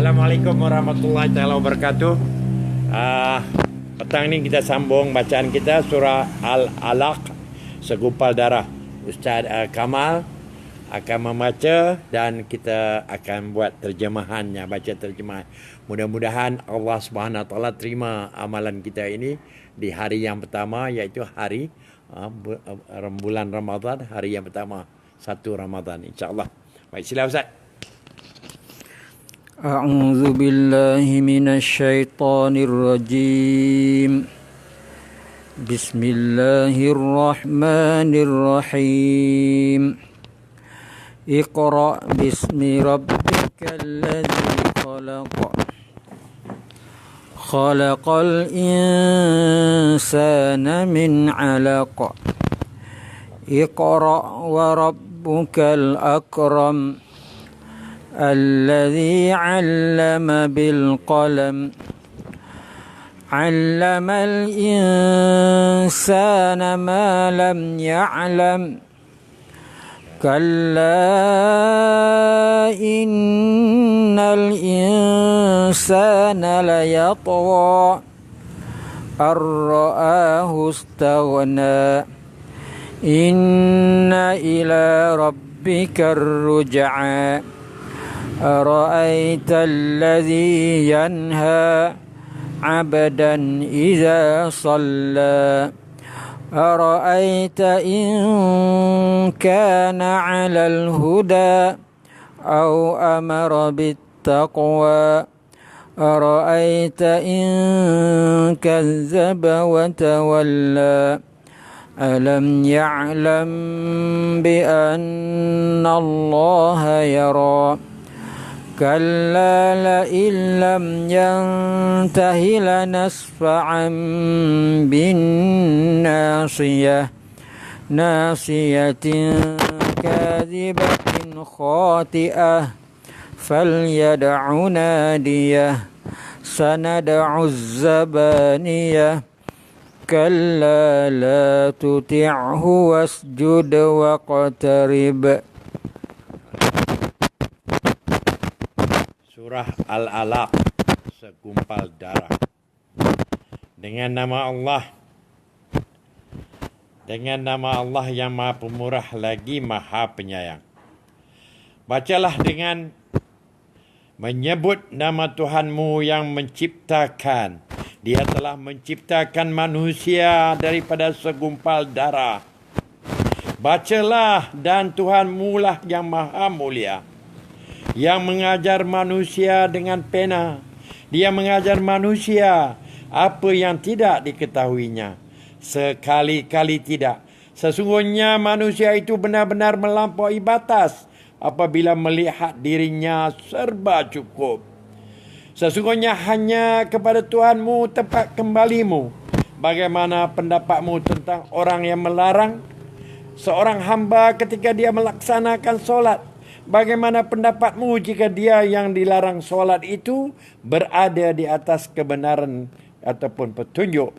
Assalamualaikum warahmatullahi taala wabarakatuh. Petang ni kita sambung bacaan kita surah Al-Alaq, segumpal darah. Ustaz Kamal akan membaca dan kita akan buat terjemahannya, baca terjemahan. Mudah-mudahan Allah Subhanahu Wa Taala terima amalan kita ini di hari yang pertama, iaitu hari bulan Ramadan, hari yang pertama 1 Ramadan, insya-Allah. Baik, sila Ustaz. أعوذ بالله من الشيطان الرجيم بسم الله الرحمن الرحيم اقرأ باسم ربك الذي خلق خلق الإنسان من علق اقرأ وربك الأكرم الذي علم بالقلم علم الإنسان ما لم يعلم كلا إن الإنسان ليطغى أن رآه استغنى إن إلى ربك الرجعى أرأيت الذي ينهى عبدا إذا صلى أرأيت إن كان على الهدى أو أمر بالتقوى أرأيت إن كذب وتولى ألم يعلم بأن الله يرى كلا لئن لم ينته لنسفعا بالناصية ناصية كاذبة خاطئة فليدع ناديه سندع الزبانية كلا لا تطعه واسجد واقترب. Surah Al-Alaq, segumpal darah. Dengan nama Allah yang Maha Pemurah lagi Maha Penyayang. Bacalah dengan menyebut nama Tuhanmu yang menciptakan. Dia telah menciptakan manusia daripada segumpal darah. Bacalah, dan Tuhanmu lah yang Maha Mulia, yang mengajar manusia dengan pena. Dia mengajar manusia apa yang tidak diketahuinya. Sekali-kali tidak. Sesungguhnya manusia itu benar-benar melampaui batas apabila melihat dirinya serba cukup. Sesungguhnya hanya kepada Tuhanmu tempat kembalimu. Bagaimana pendapatmu tentang orang yang melarang seorang hamba ketika dia melaksanakan solat? Bagaimana pendapatmu jika dia yang dilarang solat itu berada di atas kebenaran ataupun petunjuk?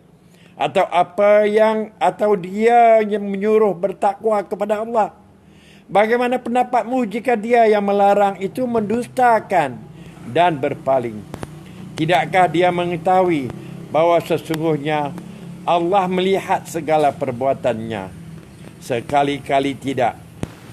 Atau dia yang menyuruh bertakwa kepada Allah? Bagaimana pendapatmu jika dia yang melarang itu mendustakan dan berpaling? Tidakkah dia mengetahui bahawa sesungguhnya Allah melihat segala perbuatannya? Sekali-kali tidak.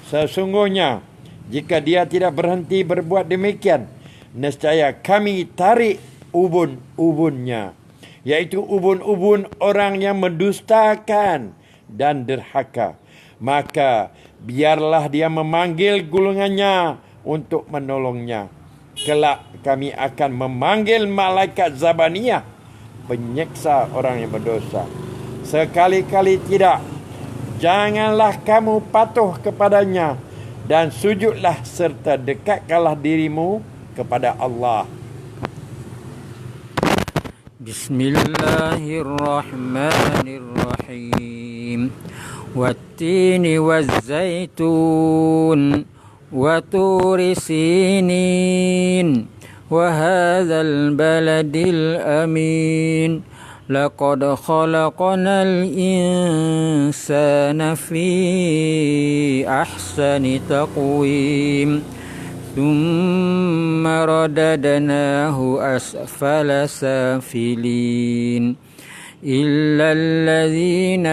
Sesungguhnya jika dia tidak berhenti berbuat demikian, nescaya kami tarik ubun-ubunnya, iaitu ubun-ubun orang yang mendustakan dan derhaka. Maka biarlah dia memanggil golongannya untuk menolongnya. Kelak kami akan memanggil malaikat Zabaniyah, penyeksa orang yang berdosa. Sekali-kali tidak. Janganlah kamu patuh kepadanya, dan sujudlah serta dekatkanlah dirimu kepada Allah. Bismillahirrahmanirrahim. Wattini wazzaitun wa turi sinin wa hadzal baladil amin. Laqad khalaqnal insana fi ahsani taqwim ثم رددناه أسفل سافلين إلا الذين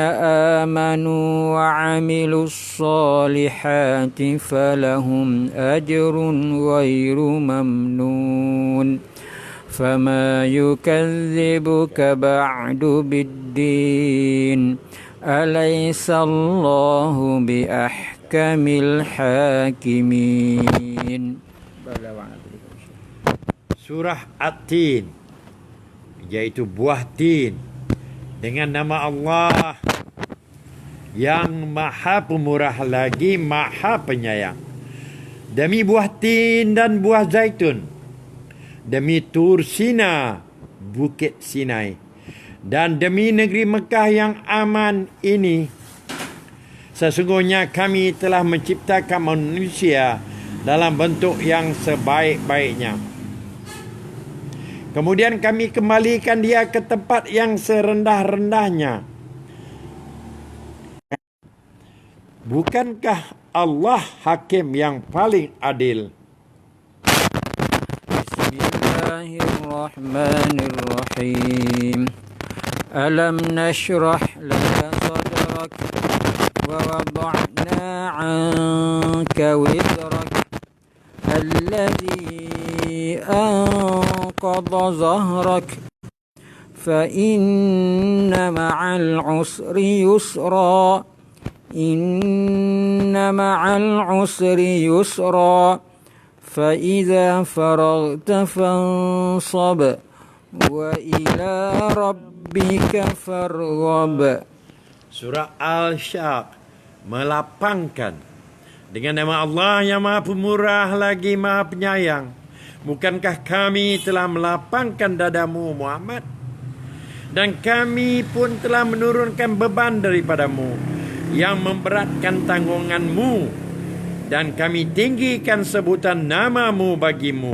آمنوا وعملوا الصالحات فلهم أجر غير ممنون فما يكذبك بعد بالدين أليس الله بأحكم الحاكمين. Surah At-Tin, iaitu buah tin, dengan nama Allah yang Maha Pemurah lagi Maha Penyayang. Demi buah tin dan buah zaitun, demi Tur Sina, Bukit Sinai, dan demi negeri Mekah yang aman ini, sesungguhnya kami telah menciptakan manusia dalam bentuk yang sebaik-baiknya. Kemudian kami kembalikan dia ke tempat yang serendah-rendahnya. Bukankah Allah hakim yang paling adil? Bismillahirrahmanirrahim. Alam nashrah laka sadrak wa wada'na 'anka wizrak alladhi أنقض ظهرك فإن مع العسر يسرا إن مع العسر يسرا فإذا فرغت فانصب وإلى ربك فارغب. Surah Al-Syaq, melapangkan dengan nama Allah yang Maha Pemurah lagi Maha Penyayang. Bukankah kami telah melapangkan dadamu Muhammad, dan kami pun telah menurunkan beban daripadamu yang memberatkan tanggunganmu, dan kami tinggikan sebutan namamu bagimu.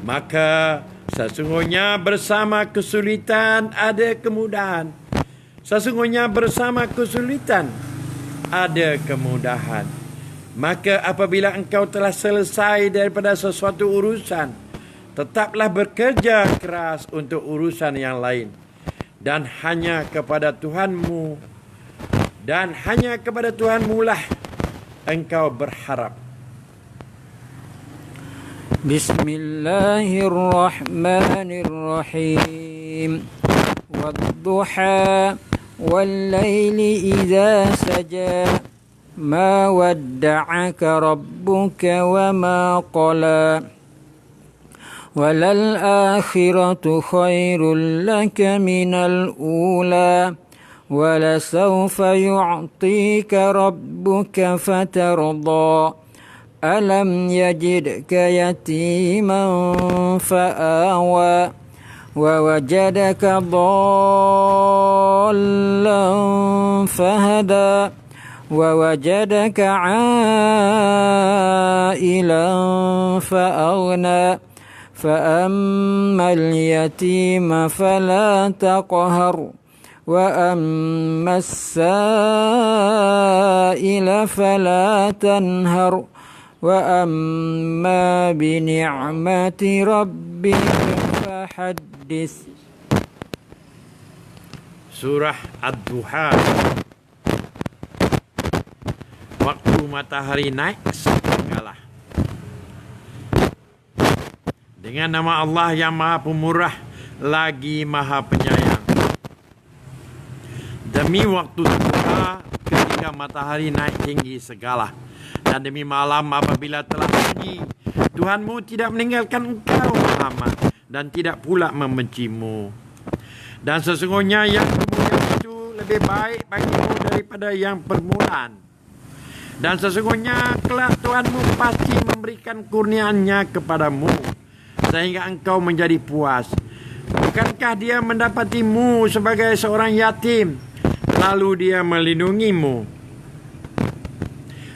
Maka sesungguhnya bersama kesulitan ada kemudahan. Sesungguhnya bersama kesulitan ada kemudahan. Maka apabila engkau telah selesai daripada sesuatu urusan, tetaplah bekerja keras untuk urusan yang lain. Dan hanya kepada Tuhanmu lah engkau berharap. Bismillahirrahmanirrahim. Wadduha wal-laili idza saja ما ودعك ربك وما قلى وللآخرة خير لك من الأولى ولسوف يعطيك ربك فترضى ألم يجدك يتيما فآوى ووجدك ضالا فهدى ووجدك عائلا فأغنى فأما اليتيم فلا تقهر وأما السائل فلا تنهر وأما بنعمة ربك فحدث. Surah Ad-Duha, waktu matahari naik setengahlah. Dengan nama Allah yang Maha Pemurah lagi Maha Penyayang. Demi waktu duha ketika matahari naik tinggi segala, dan demi malam apabila telah sunyi, Tuhanmu tidak meninggalkan engkau Muhammad, dan tidak pula membencimu. Dan sesungguhnya yang kemudian itu lebih baik bagimu daripada yang permulaan. Dan sesungguhnya kelak Tuhanmu pasti memberikan kurniaannya kepadamu sehingga engkau menjadi puas. Bukankah dia mendapatimu sebagai seorang yatim, lalu dia melindungimu?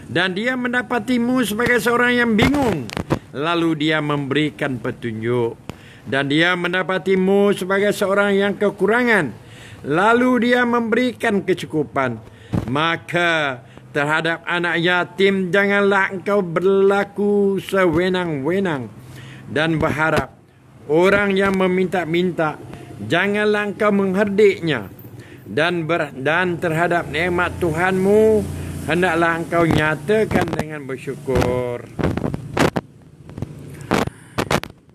Dan dia mendapatimu sebagai seorang yang bingung, lalu dia memberikan petunjuk. Dan dia mendapatimu sebagai seorang yang kekurangan, lalu dia memberikan kecukupan. Maka terhadap anak yatim, janganlah engkau berlaku sewenang-wenang dan berharap orang yang meminta-minta, janganlah engkau mengherdiknya, dan terhadap nikmat Tuhanmu hendaklah engkau nyatakan dengan bersyukur.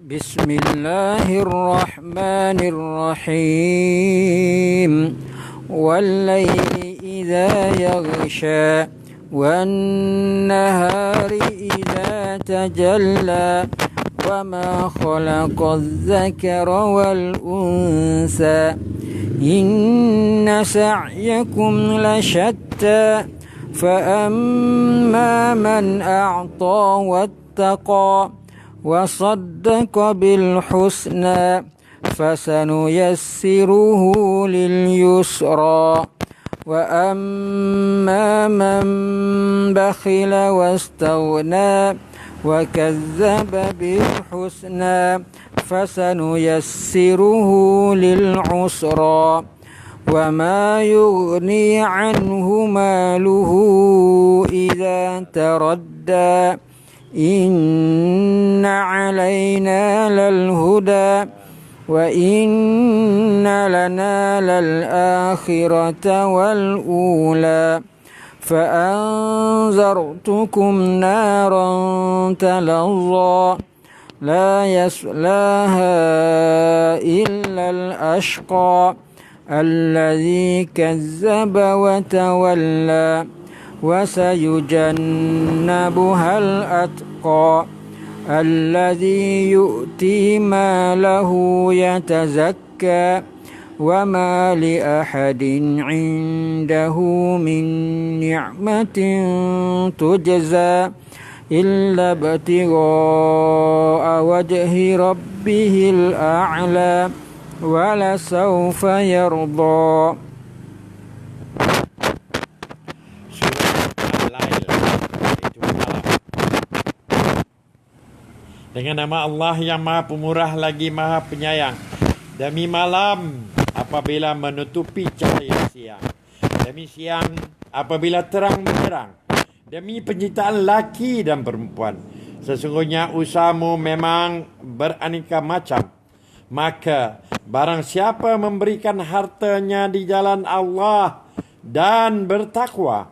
Bismillahirrahmanirrahim. Wal-laili idza yaghsha wan-nahari idza tajalla وما خلق الذكر والأنثى إن سعيكم لشتى فأما من أعطى واتقى وصدق بالحسنى فسنيسره لليسرى وأما من بخل واستغنى وكذب بالحسنى فسنيسره للعسرى وما يغني عنه ماله إذا تردى إن علينا للهدى وإن لنا للآخرة والأولى فأنذرتكم نارا تلظى لا يصلاها إلا الأشقى الذي كذب وتولى وسيجنبها الأتقى الذي يؤتي ماله يتزكى وما لأحد عنده من نعمة تجزى إلا ابتغاء وجه ربه الأعلى ولسوف يرضى. Dengan nama Allah yang Maha Pemurah lagi Maha Penyayang. Demi malam apabila menutupi cahaya siang, demi siang apabila terang menyerang, demi penciptaan laki dan perempuan. Sesungguhnya usahamu memang beraneka macam. Maka barang siapa memberikan hartanya di jalan Allah dan bertakwa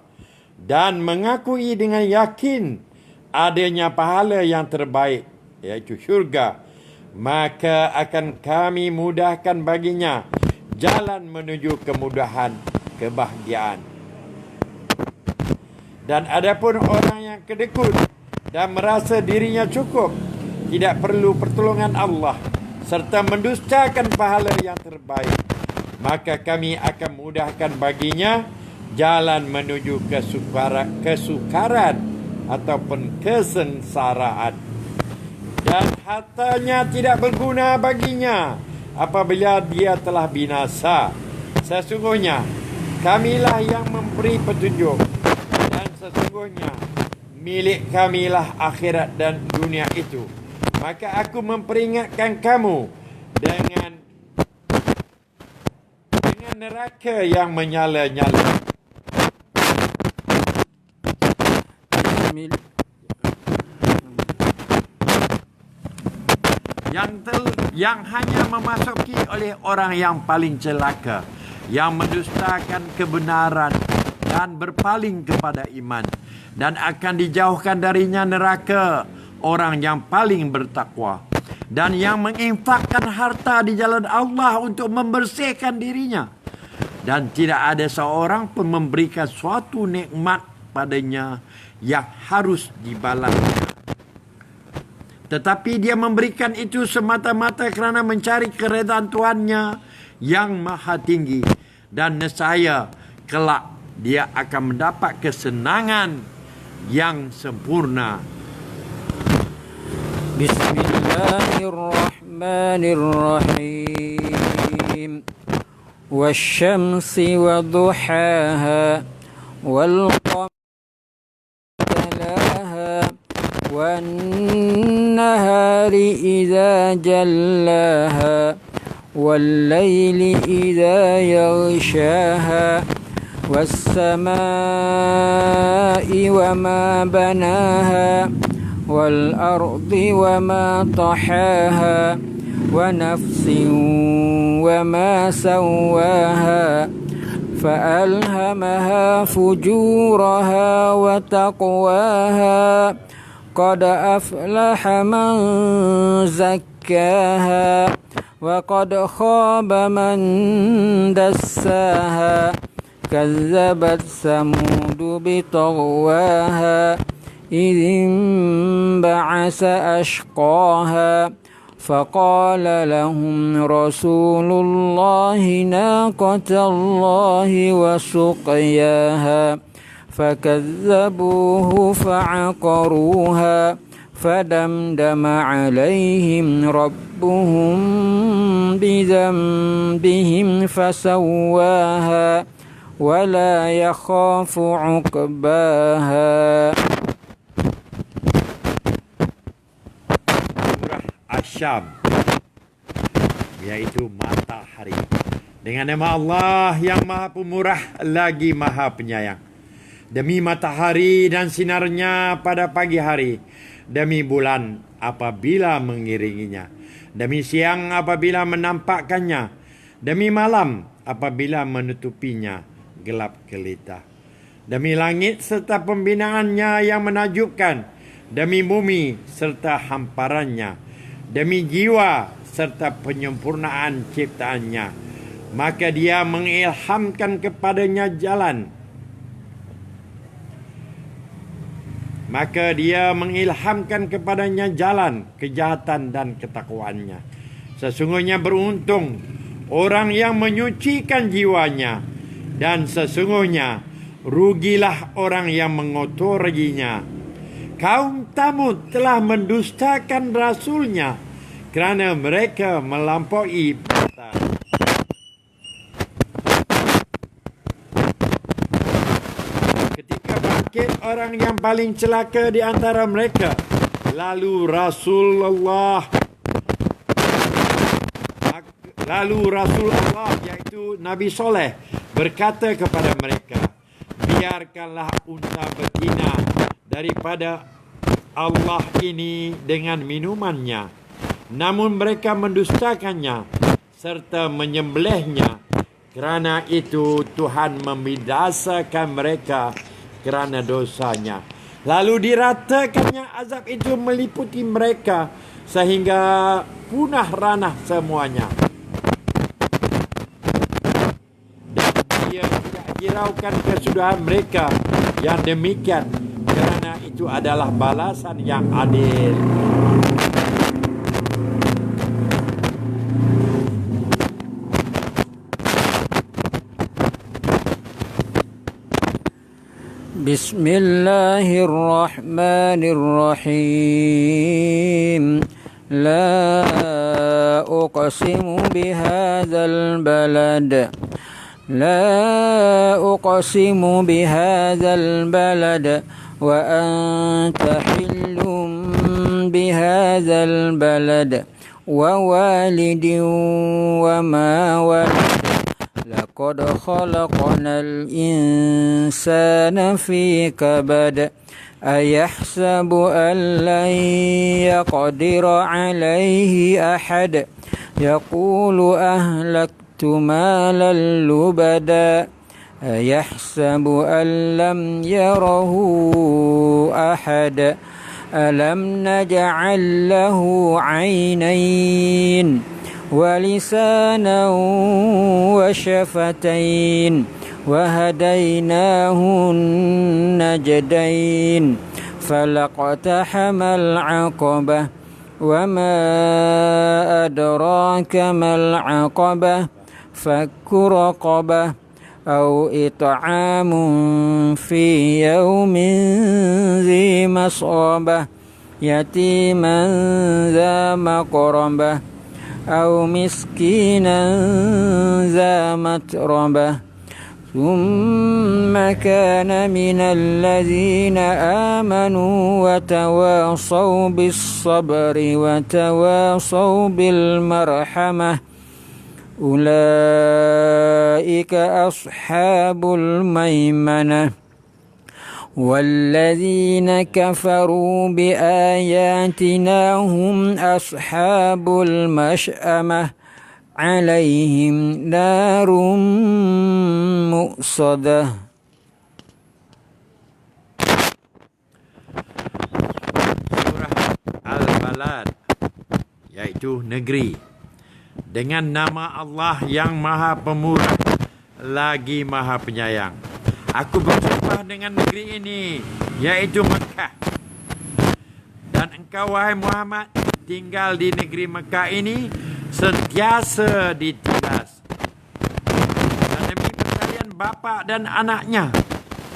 dan mengakui dengan yakin adanya pahala yang terbaik, iaitu syurga, maka akan kami mudahkan baginya jalan menuju kemudahan, kebahagiaan. Dan adapun orang yang kedekut dan merasa dirinya cukup, tidak perlu pertolongan Allah, serta mendustakan pahala yang terbaik, maka kami akan mudahkan baginya jalan menuju kesukaran ataupun kesengsaraan. Dan hartanya tidak berguna baginya apabila dia telah binasa. Sesungguhnya kamilah yang memberi petunjuk, dan sesungguhnya milik kamilah akhirat dan dunia itu. Maka aku memperingatkan kamu dengan neraka yang menyala-nyala. Yang hanya memasuki oleh orang yang paling celaka, yang mendustakan kebenaran dan berpaling kepada iman, dan akan dijauhkan darinya neraka orang yang paling bertakwa dan yang menginfakkan harta di jalan Allah untuk membersihkan dirinya, dan tidak ada seorang pun memberikan suatu nikmat padanya yang harus dibalasnya, tetapi dia memberikan itu semata-mata kerana mencari keredaan Tuhannya yang maha tinggi. Dan nescaya kelak dia akan mendapat kesenangan yang sempurna. Bismillahirrahmanirrahim. Wasyamsi wa duhaha wal qamari talaha والنهار إذا جلاها والليل إذا يغشاها والسماء وما بناها والأرض وما طحاها ونفس وما سواها فألهمها فجورها وتقواها قد أفلح من زكاها وقد خاب من دساها كذبت ثمود بطغواها إذ انبعث أشقاها فقال لهم رسول الله ناقة الله وسقياها فكذبوه فعقروها فدمدم عليهم ربهم بذنبهم فسواها ولا يخاف عقباها. Asyam, yaitu matahari. Dengan nama Allah yang Maha Pemurah lagi Maha Penyayang. Demi matahari dan sinarnya pada pagi hari, demi bulan apabila mengiringinya, demi siang apabila menampakkannya, demi malam apabila menutupinya gelap gelita, demi langit serta pembinaannya yang menakjubkan, demi bumi serta hamparannya, demi jiwa serta penyempurnaan ciptaannya, maka dia mengilhamkan kepadanya jalan. Maka dia mengilhamkan kepadanya jalan kejahatan dan ketakwaannya. Sesungguhnya beruntung orang yang menyucikan jiwanya, dan sesungguhnya rugilah orang yang mengotorinya. Kaum Thamud telah mendustakan rasulnya kerana mereka melampaui batas. Ketika bangkit orang yang paling celaka di antara mereka, lalu Rasulullah iaitu Nabi Soleh berkata kepada mereka, biarkanlah unta betina daripada Allah ini dengan minumannya. Namun mereka mendustakannya serta menyembelihnya. Kerana itu Tuhan membinasakan mereka kerana dosanya. Lalu diratakannya azab itu meliputi mereka sehingga punah ranah semuanya. Dan dia tidak hiraukan kesudahan mereka yang demikian, kerana itu adalah balasan yang adil. Bismillahirrahmanirrahim. La uqsimu bihadzal balad. La uqsimu bihadzal balad wa anta hillum bihadzal balad wa walidin wa ma walad. لقد خلقنا الإنسان في كبد أيحسب أن لن يقدر عليه أحد يقول أهلكت مالا لبدا أيحسب أن لم يره أحد ألم نجعل له عينين ولسانا وشفتين وهديناه النجدين فلاقتحم العقبة وما أدراك ما العقبة فك رقبة أو إطعام في يوم ذي مسغبة يتيما ذا مقربة أو مسكينا ذا متربة ثم كان من الذين آمنوا وتواصوا بالصبر وتواصوا بالمرحمة أولئك أصحاب الميمنة والذين كفروا بآياتنا هم أصحاب المشأمة عليهم نار مؤصدة. Surah Al-Balad, iaitu negeri. Dengan nama Allah yang Maha Pemurah lagi Maha Penyayang. Aku bersumpah dengan negeri ini, iaitu Mekah. Dan engkau, wahai Muhammad, tinggal di negeri Mekah ini sentiasa ditindas. Dan demi perkalian bapa dan anaknya,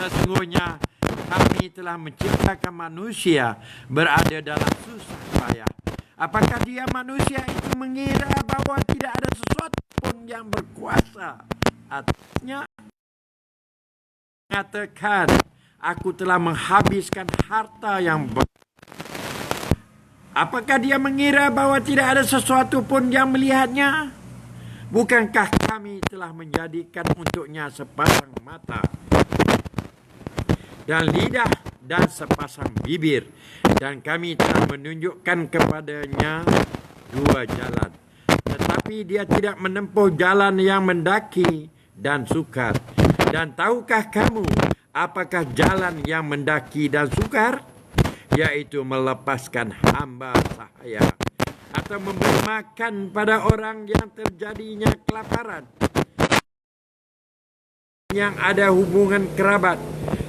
sesungguhnya kami telah menciptakan manusia berada dalam susah payah. Apakah dia manusia itu mengira bahawa tidak ada sesuatu pun yang berkuasa atasnya? Mengatakan, aku telah menghabiskan harta yang Apakah dia mengira bahawa tidak ada sesuatu pun yang melihatnya? Bukankah kami telah menjadikan untuknya sepasang mata dan lidah dan sepasang bibir, dan kami telah menunjukkan kepadanya dua jalan, tetapi dia tidak menempuh jalan yang mendaki dan sukar. Dan tahukah kamu apakah jalan yang mendaki dan sukar? Yaitu melepaskan hamba sahaya atau memberi makan pada orang yang terjadinya kelaparan, yang ada hubungan kerabat,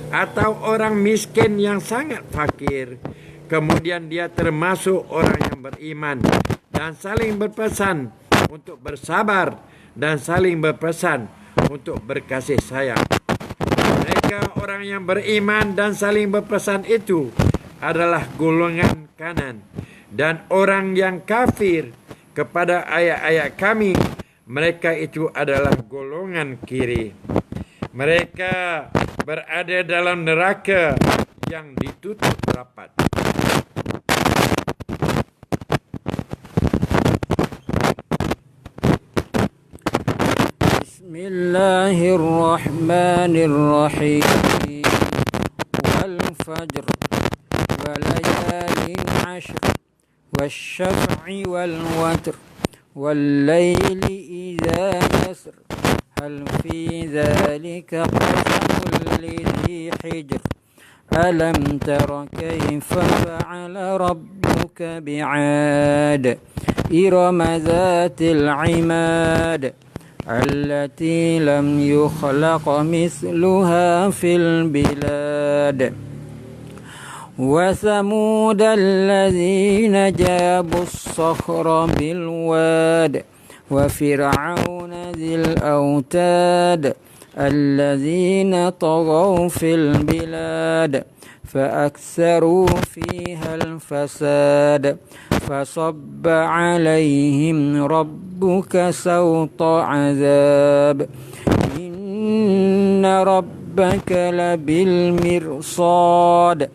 atau orang miskin yang sangat fakir. Kemudian dia termasuk orang yang beriman dan saling berpesan untuk bersabar dan saling berpesan untuk berkasih sayang. Mereka orang yang beriman dan saling berpesan itu adalah golongan kanan, dan orang yang kafir kepada ayat-ayat kami, mereka itu adalah golongan kiri. Mereka berada dalam neraka yang ditutup rapat. Bismillahirrahmanirrahim. Wal fajr wa layalin 'ashr wasyaf'i wal watr wal layli idza yasr hal fi dhalika qasamul lidhi hijr alam tara kayfa fa'ala rabbuka bi'ad irama dhatil 'imad التي لم يخلق مثلها في البلاد وثمود الذين جابوا الصخر بالواد وفرعون ذي الأوتاد الذين طغوا في البلاد فأكثروا فيها الفساد فصب عليهم ربك سوط عذاب إن ربك لبالمرصاد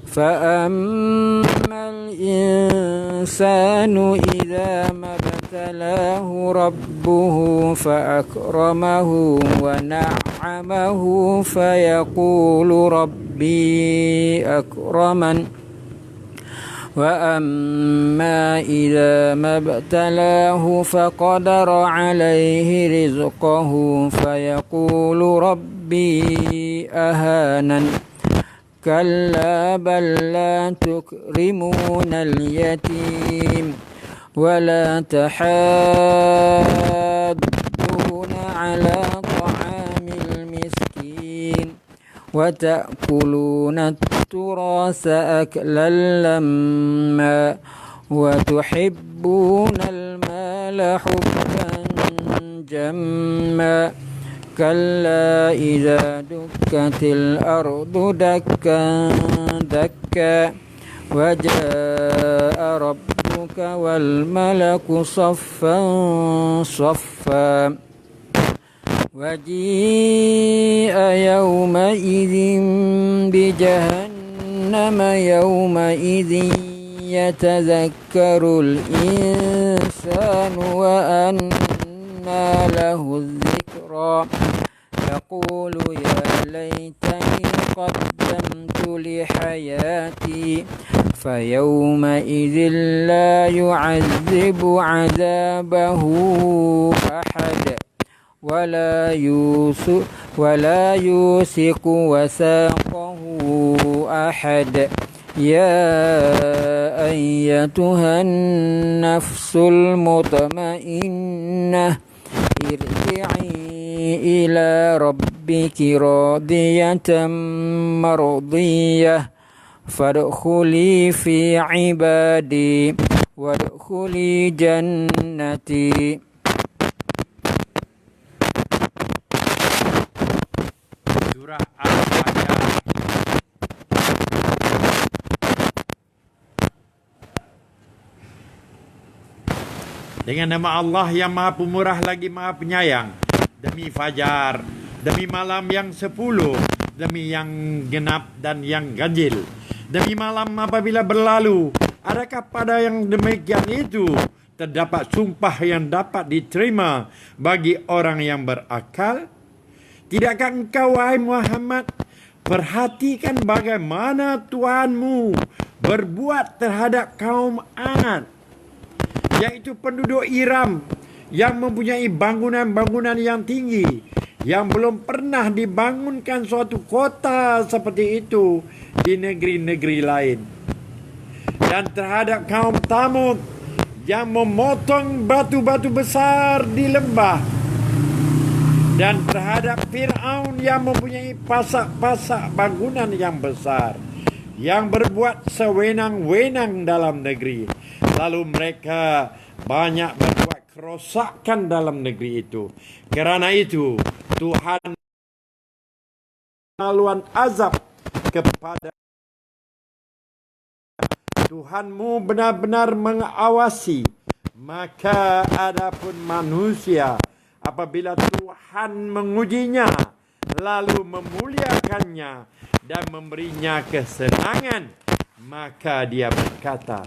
فأما الإنسان إذا ما ابتلاه ربه فأكرمه ونعمه فيقول ربي أكرمن وأما إذا ما ابتلاه فقدر عليه رزقه فيقول ربي أهانن كلا بل لا تكرمون اليتيم ولا تحاضون على طعام المسكين وتأكلون التراث أكلا لما وتحبون المال حبا جما كلا إذا دكت الأرض دكا دكا وجاء ربك والملك صفا صفا وجيء يومئذ بجهنم يومئذ يتذكر الإنسان وأنى ما له الذكرى يقول يا ليتني قدمت لحياتي فيومئذ لا يعذب عذابه أحد ولا يوثق وثاقه أحد يا أيتها النفس المطمئنة ارجعي إلى ربك راضية مرضية فادخلي في عبادي وادخلي جنتي. Surah Al-Fajr. Dengan nama Allah yang Maha Pemurah lagi Maha Penyayang. Demi fajar, demi malam yang 10, demi yang genap dan yang ganjil. Demi malam apabila berlalu, adakah pada yang demikian itu terdapat sumpah yang dapat diterima bagi orang yang berakal? Tidakkah engkau, wahai Muhammad, perhatikan bagaimana Tuhanmu berbuat terhadap kaum Ad, yaitu penduduk Iram yang mempunyai bangunan-bangunan yang tinggi, yang belum pernah dibangunkan suatu kota seperti itu di negeri-negeri lain. Dan terhadap kaum Thamud yang memotong batu-batu besar di lembah. Dan terhadap Fir'aun yang mempunyai pasak-pasak bangunan yang besar, yang berbuat sewenang-wenang dalam negeri. Lalu mereka banyak berbuat kerosakan dalam negeri itu. Kerana itu Tuhan maluan azab kepada Tuhanmu benar-benar mengawasi. Maka adapun manusia, apabila Tuhan mengujinya lalu memuliakannya dan memberinya kesenangan, maka dia berkata,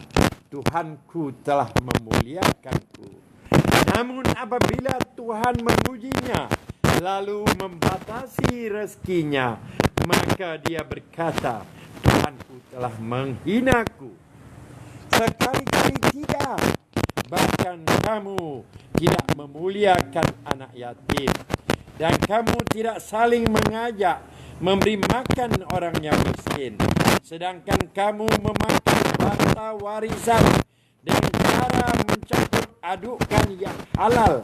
Tuhanku telah memuliakanku. Namun apabila Tuhan mengujinya lalu membatasi rezekinya, maka dia berkata, Tuhanku telah menghinaku. Sekali-kali tidak. Bahkan kamu tidak memuliakan anak yatim, dan kamu tidak saling mengajak memberi makan orang yang miskin, sedangkan kamu memakan harta warisan dengan cara mencampur adukkan yang halal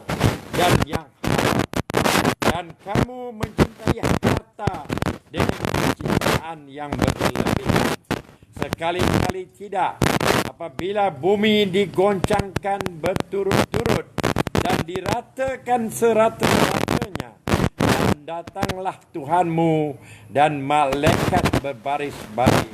dan yang haram, dan kamu mencintai harta dengan kecintaan yang berlebihan. Sekali-kali tidak. Apabila bumi digoncangkan berturut-turut dan diratakan serata-ratanya, dan datanglah Tuhanmu dan malaikat berbaris-baris.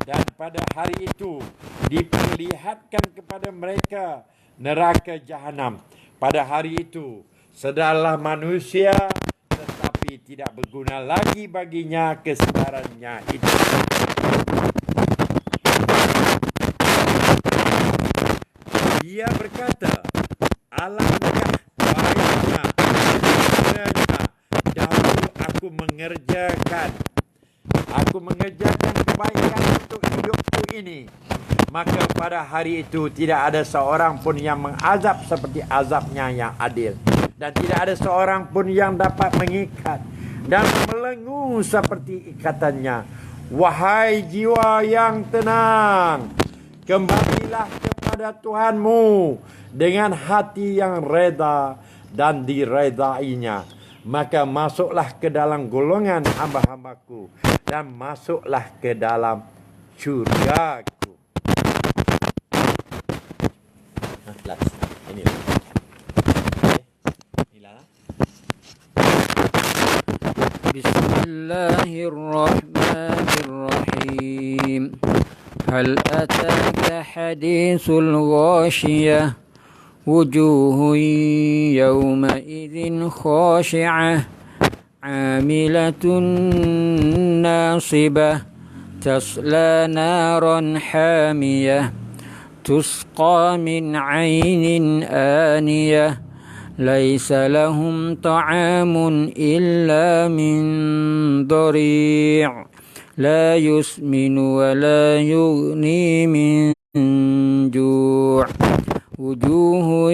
Dan pada hari itu diperlihatkan kepada mereka neraka jahanam. Pada hari itu sedarlah manusia, tetapi tidak berguna lagi baginya kesedarannya itu. Dia berkata, alangkah baiknya kiranya dahulu aku mengerjakan kebaikan untuk hidupku ini, maka pada hari itu tidak ada seorang pun yang mengazab seperti azabnya yang adil, dan tidak ada seorang pun yang dapat mengikat dan melenggu seperti ikatannya. Wahai jiwa yang tenang, kembalilah kepada Tuhanmu dengan hati yang reda dan diredainya. Maka masuklah ke dalam golongan hamba-hambaku dan masuklah ke dalam syurgaku. Bismillahirrahmanirrahim. هل أتاك حديث الغاشية وجوه يومئذ خاشعة عاملة ناصبة تصلى نارا حامية تسقى من عين آنية ليس لهم طعام إلا من ضريع لا يسمن ولا يغني من جوع وجوه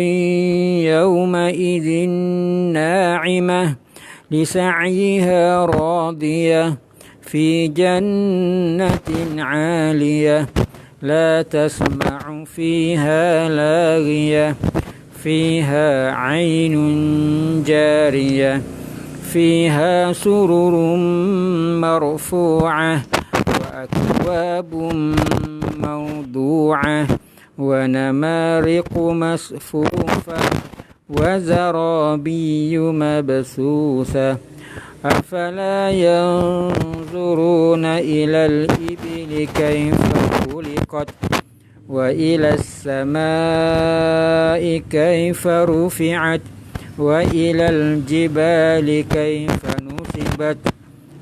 يومئذ ناعمة لسعيها راضية في جنة عالية لا تسمع فيها لاغية فيها عين جارية فيها سرر مرفوعة وأكواب موضوعة ونمارق مصفوفة وزرابي مبثوثة أفلا ينظرون إلى الإبل كيف خلقت وإلى السماء كيف رفعت وإلى الجبال كيف نصبت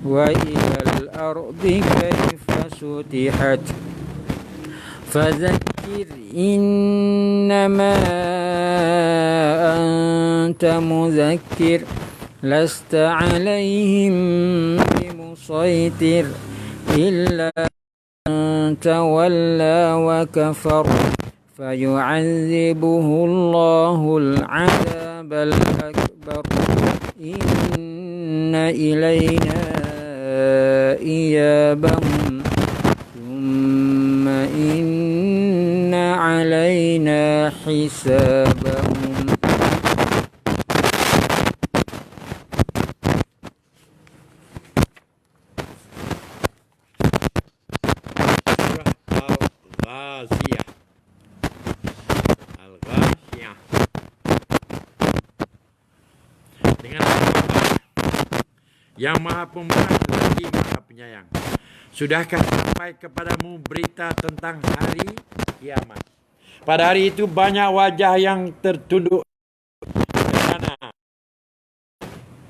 وإلى الأرض كيف سطحت فذكر إنما أنت مذكر لست عليهم بمسيطر إلا من تولى وكفر فيعذبه الله العذاب الأكبر إن إلينا إيابهم ثم إن علينا حسابهم. Al-Ghashiyah. Al-Ghashiyah. Dengan Allah yang Maha Pemurah lagi Maha Penyayang. Sudahkah sampai kepadamu berita tentang hari kiamat? Pada hari itu banyak wajah yang tertunduk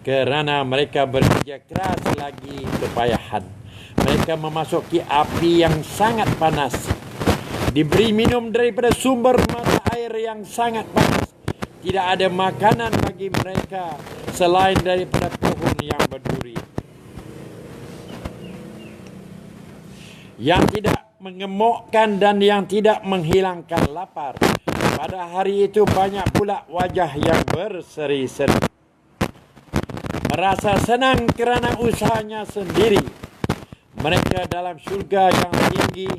kerana mereka bekerja keras lagi kepayahan. Mereka memasuki api yang sangat panas, diberi minum daripada sumber mata air yang sangat panas. Tidak ada makanan bagi mereka selain daripada pohon yang berduri, yang tidak mengemukkan dan yang tidak menghilangkan lapar. Pada hari itu banyak pula wajah yang berseri-seri, merasa senang kerana usahanya sendiri. Mereka dalam syurga yang tinggi.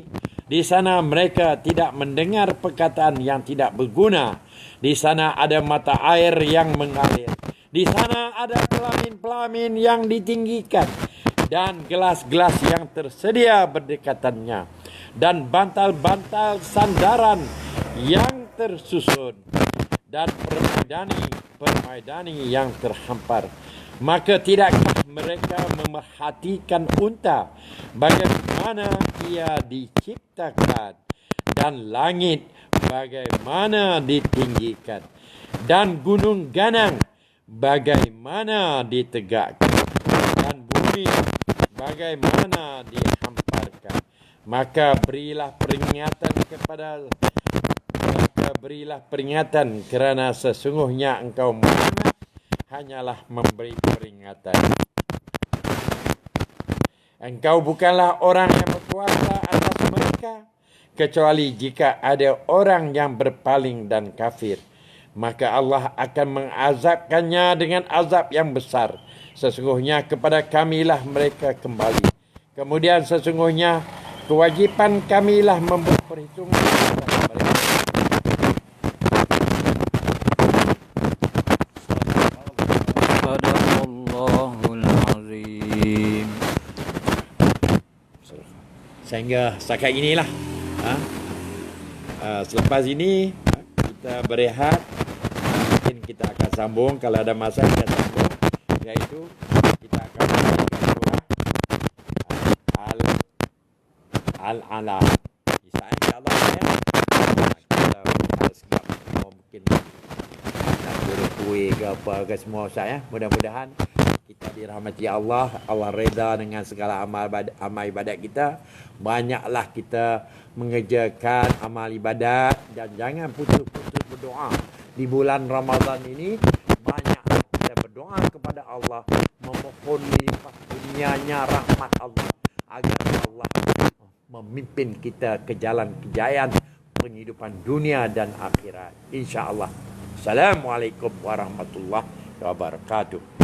Di sana mereka tidak mendengar perkataan yang tidak berguna. Di sana ada mata air yang mengalir. Di sana ada pelamin-pelamin yang ditinggikan dan gelas-gelas yang tersedia berdekatannya dan bantal-bantal sandaran yang tersusun dan permaidani yang terhampar. Maka tidakkah mereka memerhatikan unta, bagaimana ia diciptakan, dan langit bagaimana ditinggikan, dan gunung ganang bagaimana ditegakkan, dan bumi bagaimana dihamparkan. Maka berilah peringatan kerana sesungguhnya engkau Muhammad hanyalah memberi peringatan. Engkau bukanlah orang yang berkuasa atas mereka, kecuali jika ada orang yang berpaling dan kafir. Maka Allah akan mengazabkannya dengan azab yang besar. Sesungguhnya kepada kamilah mereka kembali. Kemudian sesungguhnya kewajipan kamilah memberi perhitungan kepada mereka. Sehingga setakat inilah. Selepas ini kita berehat. Mungkin kita akan sambung. Kalau ada masa kita sambung. Iaitu kita akan membaca surah Al-Alaq. InsyaAllah ya. Kita sekejap. Mungkin nak kuih ke apa ke semua Ustaz ya. Mudah-mudahan kita dirahmati Allah. Allah reda dengan segala amal ibadat kita. Banyaklah kita mengerjakan amal ibadat dan jangan putus-putus berdoa di bulan Ramadan ini. berdoa kepada Allah, memohon limpah dunianya rahmat Allah, agar Allah memimpin kita ke jalan kejayaan penghidupan dunia dan akhirat. InsyaAllah. Assalamualaikum warahmatullahi wabarakatuh.